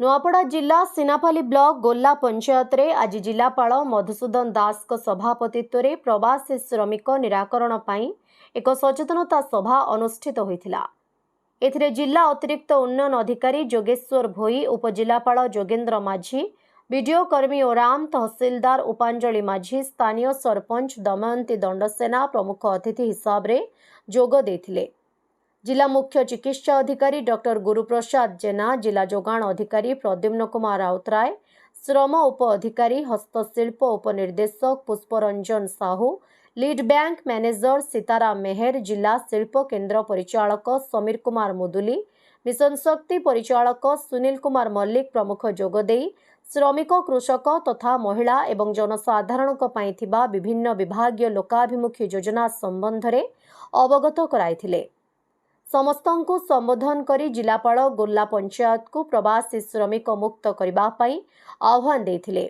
नुआपड़ा जिला सिनापाली ब्लॉक गोल्ला पंचायत रे आज जिलापाल मधुसूदन दास को सभापतित्व रे प्रवासी श्रमिक निराकरण पाई एक सचेतनता सभा अनुष्ठित होइथिला। एथिरे जिला अतिरिक्त उन्नयन अधिकारी जोगेश्वर भोई, उपजिलापाल जोगेन्द्र माझी, बीडीओ कर्मी ओराम, तहसीलदार उपांजलि माझी, स्थानीय सरपंच दमयंती दंडसेना प्रमुख अतिथि हिसाब रे जोग देथिले। जिला मुख्य चिकित्सा अधिकारी डॉक्टर गुरुप्रसाद जेना, जिला जोगाण अधिकारी प्रद्युम्न कुमार राउतराय, श्रम उप अधिकारी हस्तशिल्प उपनिर्देशक Pushparanjan Sahu, lead bank manager Sitaram Mehar, जिला शिल्प केन्द्र परिचालक समीर कुमार मुदुली, मिशन शक्ति परिचालक सुनील कुमार मल्लिक प्रमुख जोगदे श्रमिक, कृषक तथा महिला एवं जनसाधारण विभिन्न विभागीय लोकाभिमुखी योजना संबंध में अवगत कराइथिले। समस्तंकु संबोधन करी जिलापाल गोल्ला पंचायत को प्रवासी श्रमिक मुक्त करबा पई आह्वान देथिले।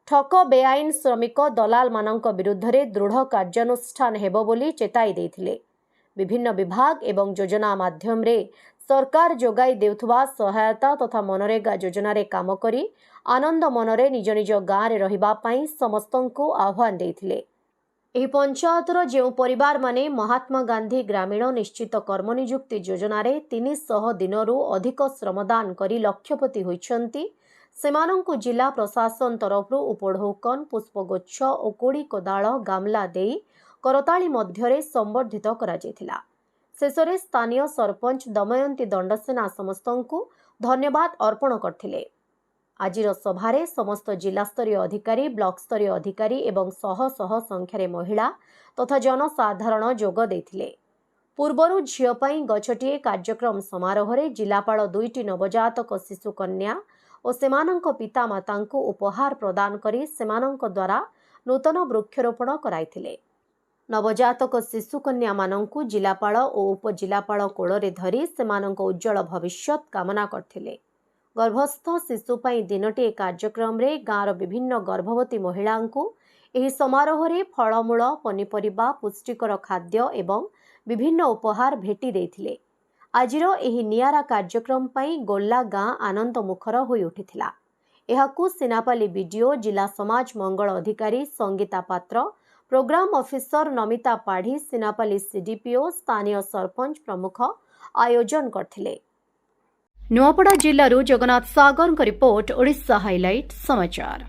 ठक बेआईन श्रमिक दलाल मानक विरुद्ध रे दृढ़ कार्यानुष्ठान हेबो बोली चेताई देथिले। विभिन्न विभाग एवं योजना माध्यम रे सरकार जोगाई देउथुवा सहायता तथा मनरेगा योजना रे काम करी आनंद मनरे निज निज गाँ रे रहिबा पई समस्तंकु आह्वान देथिले। एही पंचायतर जो परिवार माने महात्मा गांधी ग्रामीण निश्चित कर्मनियुक्ति योजना रे 300 दिनरू अधिक श्रमदान करी लक्षपति होइछंती, सेमानंकु जिला प्रशासन तरफरु उपढौकन, पुष्पगुच्छ और कोड़ी कोदाळ गामला देई करताली मध्यरे संबर्धित करा जायथिला। शेषरे स्थानीय सरपंच दमयंती दंडसेना समस्तंकु धन्यवाद अर्पण करथिले। आजिर सभारे समस्त जिला स्तरीय अधिकारी, ब्लॉक स्तरीय अधिकारी एवं शह शह संख्यारे महिला तथा जनसाधारण जोग देथिले। पूर्वरु झियो पई गछटिए कार्यक्रम समारोह रे जिलापाल 2टी नवजातक शिशु कन्या और सेमानंक पिता मातांकु उपहार प्रदान करी सेमानंक द्वारा नूतन वृक्षरोपण कराइथिले। नवजातक शिशु कन्या मानंकु जिलापाल और उपजिलापाल कोଳରେ धरी सेमानंक उज्जवल भविष्य कामना करथिले। गर्भस्थ शिशु पई दिनटी कार्यक्रम रे गाँर विभिन्न गर्भवती महिलांकु एही समारोह रे फलमूल, पनीपरिबा, पुष्टिकर खाद्य एवं विभिन्न उपहार भेटी देथिले। आजिर एही नियारा कार्यक्रम पई गोल्ला गाँ आनंद मुखर होई उठिथिला। एहाकु सिनापाली बीडीओ, जिला समाज मंगल अधिकारी Sangeeta Patra, programme officer Namita Padhi, Sinapali CDPO, स्थानीय सरपंच प्रमुख आयोजन करथिले। नुआपड़ा जिल्लारू जगन्नाथ सागर रिपोर्ट, ओडिशा हाइलाइट समाचार।